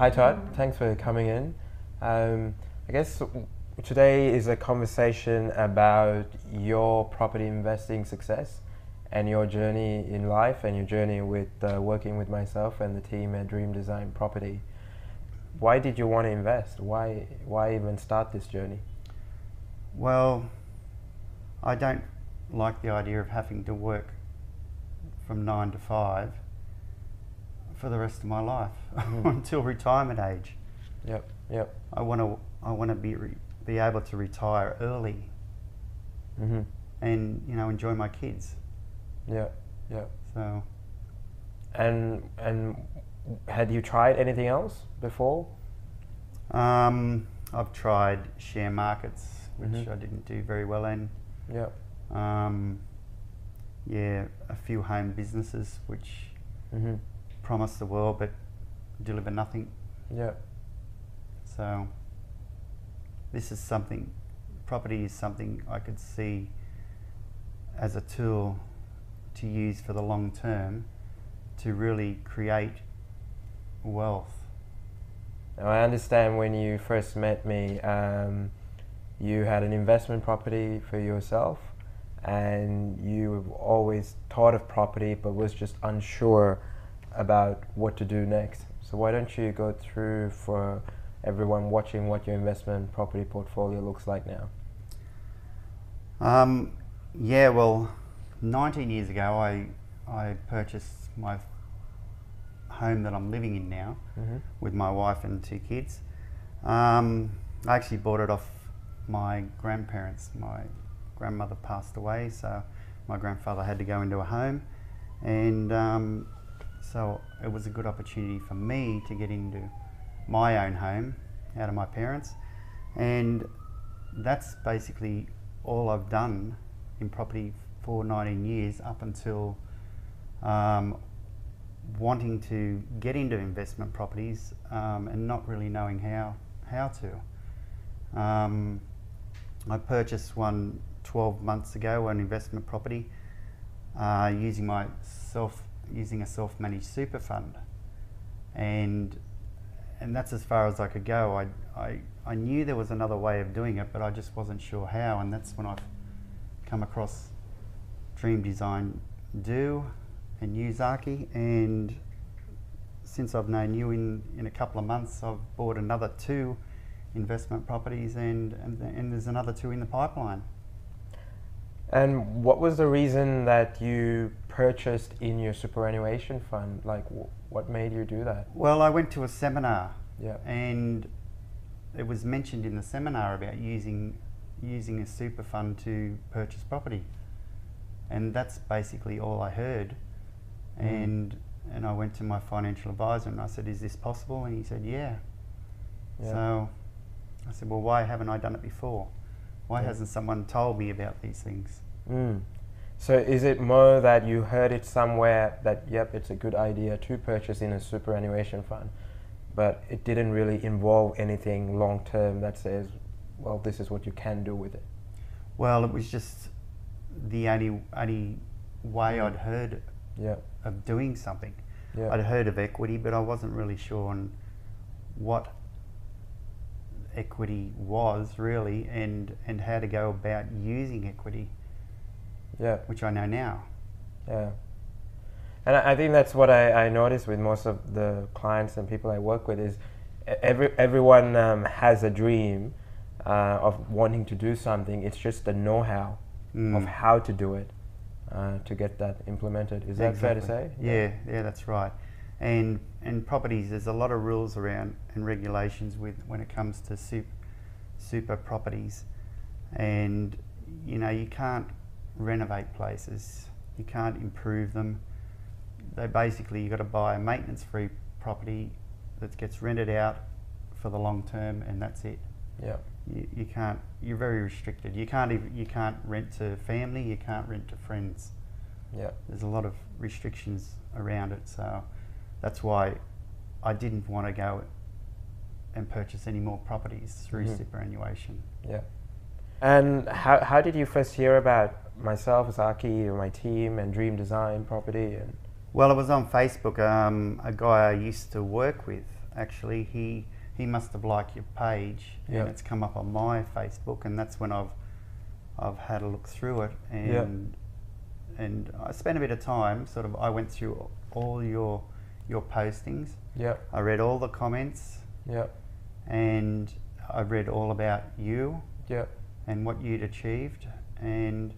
Hi Todd, thanks for coming in. I guess today is a conversation about your property investing success and your journey in life and your journey with working with myself and the team at Dream Design Property. Why did you want to invest? Why even start this journey? Well, I don't like the idea of having to work from 9 to 5 for the rest of my life until retirement age. Yep. I want to be able to retire early and enjoy my kids. Yeah. So. And had you tried anything else before? I've tried share markets, which I didn't do very well in. Yeah. A few home businesses which promise the world but deliver nothing. Yeah. So property is something I could see as a tool to use for the long term to really create wealth. Now, I understand when you first met me, you had an investment property for yourself and you always thought of property but was just unsure about what to do next. So why don't you go through for everyone watching what your investment property portfolio looks like now? 19 years ago I purchased my home that I'm living in now with my wife and 2 kids. I actually bought it off my grandparents. My grandmother passed away, so my grandfather had to go into a home, and so it was a good opportunity for me to get into my own home out of my parents, and that's basically all I've done in property for 19 years up until wanting to get into investment properties and not really knowing how to. I purchased one 12 months ago, an investment property, using a self-managed super fund, and that's as far as I could go. I knew there was another way of doing it, but I just wasn't sure how, and that's when I've come across Dream Design Do and you, Zaki, and since I've known you in a couple of months, I've bought another 2 investment properties, and there's another 2 in the pipeline. And what was the reason that you purchased in your superannuation fund? Like, what made you do that? Well, I went to a seminar, Yeah. and it was mentioned in the seminar about using a super fund to purchase property, and that's basically all I heard. And I went to my financial advisor and I said, "Is this possible?" And he said, "Yeah." So I said, "Well, why haven't I done it before? Why hasn't someone told me about these things?" So is it more that you heard it somewhere that, yep, it's a good idea to purchase in a superannuation fund, but it didn't really involve anything long term that says, well, this is what you can do with it? Well, it was just the only way I'd heard of doing something. I'd heard of equity, but I wasn't really sure on what equity was really, and how to go about using equity, which I know now. And I think that's what I notice with most of the clients and people I work with is everyone has a dream of wanting to do something. It's just the know-how of how to do it to get that implemented. Is that fair to say? Yeah, that's right. And properties, there's a lot of rules around and regulations when it comes to super properties, and you can't renovate places, you can't improve them. You've got to buy a maintenance-free property that gets rented out for the long term, and that's it. You can't. You're very restricted. You can't rent to family. You can't rent to friends. There's a lot of restrictions around it, so that's why I didn't want to go and purchase any more properties through superannuation. And how did you first hear about myself, Zaki, or my team, and Dream Design Property? Well, it was on Facebook. A guy I used to work with actually. He must have liked your page, Yep. and it's come up on my Facebook, and that's when I've had a look through it, and I spent a bit of time. Sort of, I went through all your postings. Yep. I read all the comments, Yep. and I read all about you Yep. and what you'd achieved, and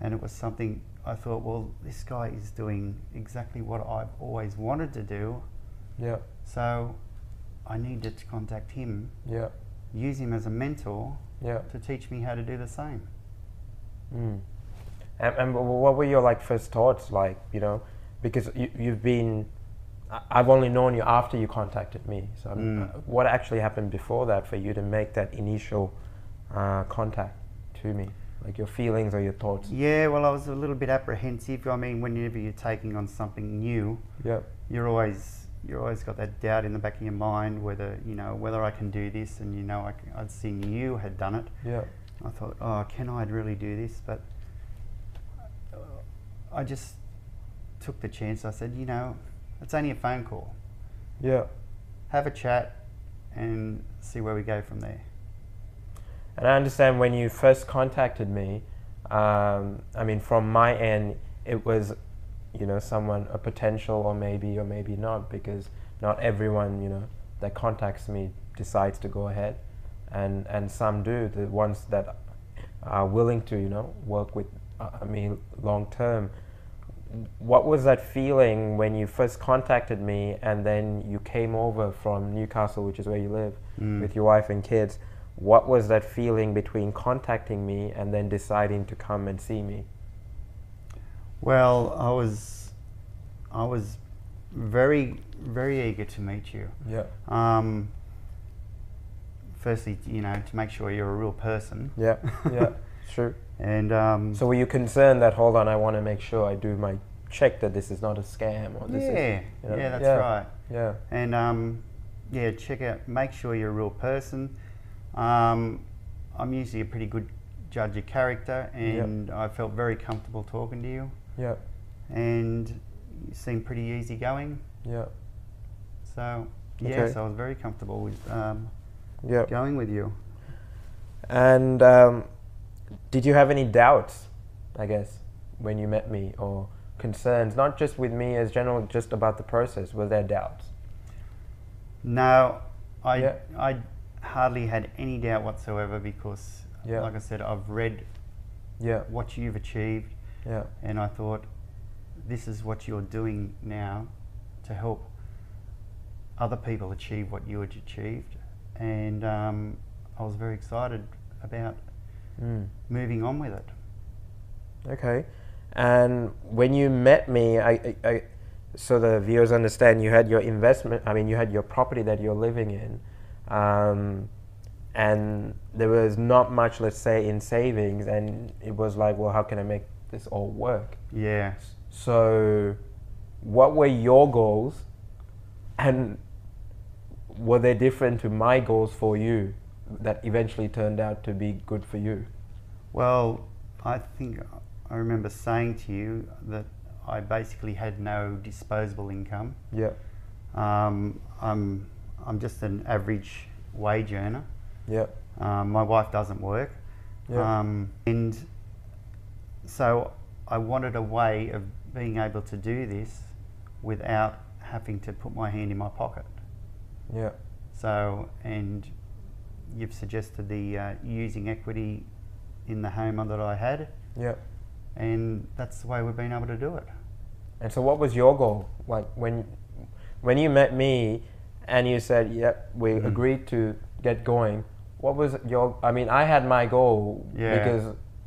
it was something I thought, well, this guy is doing exactly what I've always wanted to do. Yep. So I needed to contact him, Yep. use him as a mentor Yep. to teach me how to do the same. Mm. And what were your like first thoughts, like, you know, because you've been, I've only known you after you contacted me. So what actually happened before that for you to make that initial contact to me? Like your feelings or your thoughts? Yeah, well, I was a little bit apprehensive. I mean, whenever you're taking on something new, Yep. you're always got that doubt in the back of your mind whether I can do this, and I'd seen you had done it. Yeah. I thought, oh, can I really do this? But I just took the chance. I said, it's only a phone call. Yeah. Have a chat and see where we go from there. And I understand when you first contacted me, I mean, from my end, it was, someone, a potential or maybe not, because not everyone, that contacts me decides to go ahead. And some do, the ones that are willing to, work with me long term. What was that feeling when you first contacted me and then you came over from Newcastle, which is where you live, with your wife and kids? What was that feeling between contacting me and then deciding to come and see me? Well, I was very, very eager to meet you. Yeah. Firstly, to make sure you're a real person. Yeah, yeah, true. And so were you concerned that, hold on, I want to make sure I do my check that this is not a scam, or this is... Yeah, that's right. Yeah. And check out, make sure you're a real person. I'm usually a pretty good judge of character, and I felt very comfortable talking to you. Yeah. And you seem pretty easygoing. Yeah. So, Okay. yes, I was very comfortable with going with you. And did you have any doubts, I guess, when you met me, or concerns, not just with me as general, just about the process? Were there doubts? No, I hardly had any doubt whatsoever, because, like I said, I've read what you've achieved, and I thought, this is what you're doing now to help other people achieve what you had achieved, and I was very excited about moving on with it. Okay. And when you met me, I so the viewers understand, you had your investment, you had your property that you're living in, and there was not much, let's say, in savings, and it was like, well, how can I make this all work? Yeah. So what were your goals, and were they different to my goals for you that eventually turned out to be good for you? Well, I think I remember saying to you that I basically had no disposable income. Yeah. I'm just an average wage earner. Yeah. My wife doesn't work. Yeah. And so I wanted a way of being able to do this without having to put my hand in my pocket. Yeah. So, and you've suggested the using equity in the home that I had. Yeah. And that's the way we've been able to do it. And so what was your goal? Like when you met me and you said, yep, we agreed to get going, what was your, I had my goal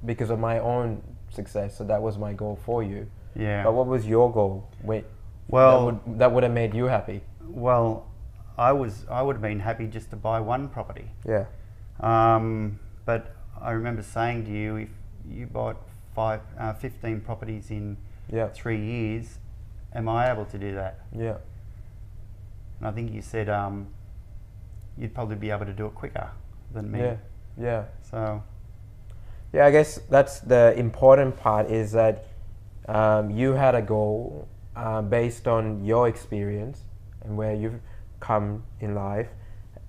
because of my own success, so that was my goal for you. Yeah. But what was your goal? Well, that would have made you happy. Well, I would have been happy just to buy one property. Yeah. But I remember saying to you, if you bought 15 properties in 3 years, am I able to do that? Yeah. And I think you said you'd probably be able to do it quicker than me. Yeah. Yeah. So. Yeah, I guess that's the important part, is that you had a goal based on your experience and where come in life,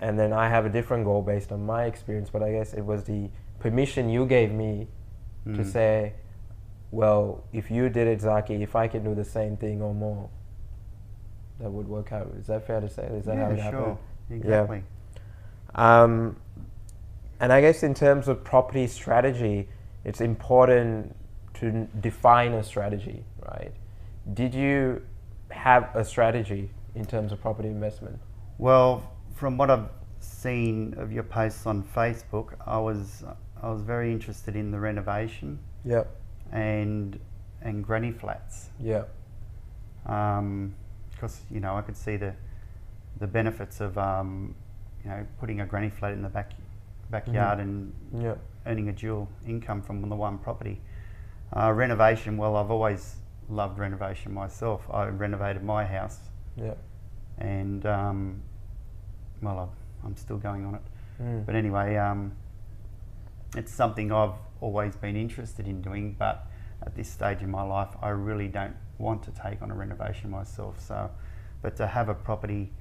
and then I have a different goal based on my experience. But I guess it was the permission you gave me to say, well, if you did it, Zaki, if I can do the same thing or more, that would work out. Is that fair to say? Is that how it happened? Sure, exactly. Yeah. And I guess in terms of property strategy, it's important to define a strategy, right? Did you have a strategy in terms of property investment? Well, from what I've seen of your posts on Facebook, I was very interested in the renovation. Yep. And granny flats. Yeah. Because I could see the benefits of putting a granny flat in the backyard and earning a dual income from the one property. Renovation. Well, I've always loved renovation myself. I renovated my house. Yeah. And I'm still going on it. But anyway, it's something I've always been interested in doing, but at this stage in my life, I really don't want to take on a renovation myself. But to have a property,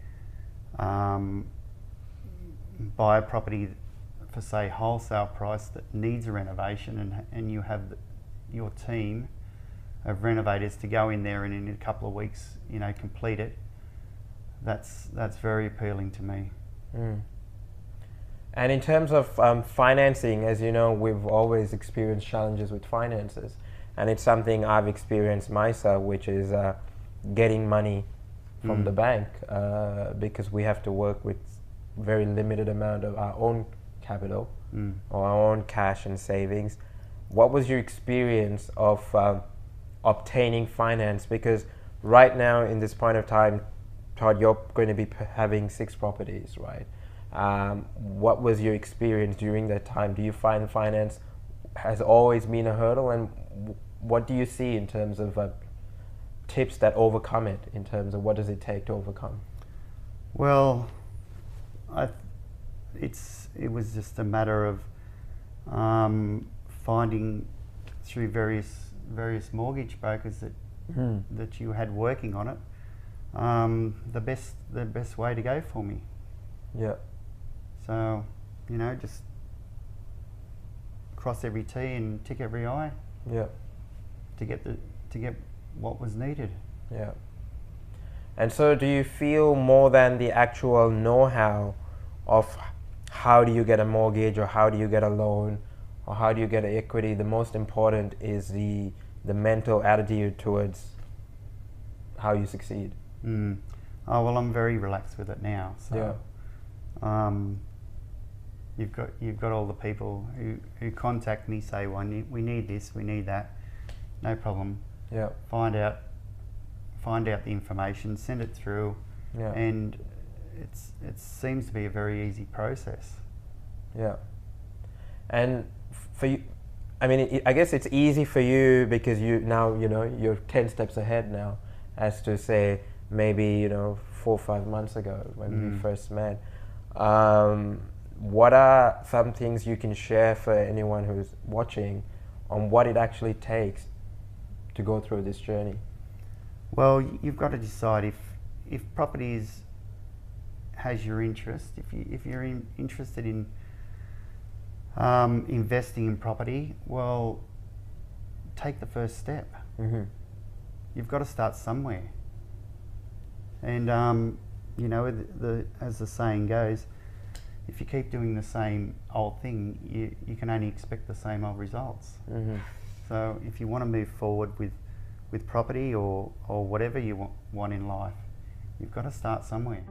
buy a property for say wholesale price that needs a renovation, and you have your team of renovators to go in there and in a couple of weeks, complete it. That's very appealing to me. And in terms of financing, as you know, we've always experienced challenges with finances, and it's something I've experienced myself, which is getting money from the bank because we have to work with very limited amount of our own capital or our own cash and savings. What was your experience of obtaining finance? Because right now, in this point of time, Todd, you're going to be having 6 properties, right? What was your experience during that time? Do you find finance has always been a hurdle, and what do you see in terms of tips that overcome it, in terms of what does it take to overcome? Well, it was just a matter of finding through various mortgage brokers that you had working on it the best way to go for me. Yeah. So, just cross every T and tick every I. Yeah. To get what was needed. Yeah. And so, do you feel more than the actual know-how of how do you get a mortgage, or how do you get a loan, or how do you get equity? The most important is the mental attitude towards how you succeed. Oh well, I'm very relaxed with it now. So. Yeah. You've got all the people who contact me, say, well, we need this, we need that. No problem. Yeah. Find out the information, send it through, and it seems to be a very easy process. Yeah. And for you, I mean, I guess it's easy for you because you're 10 steps ahead now, as to say maybe 4 or 5 months ago when we first met. What are some things you can share for anyone who's watching on what it actually takes to go through this journey? Well, you've got to decide if properties has your interest. If you're interested in investing in property, well, take the first step. You've got to start somewhere. And as the saying goes, if you keep doing the same old thing, you can only expect the same old results. So if you want to move forward with property or whatever you want in life, you've got to start somewhere.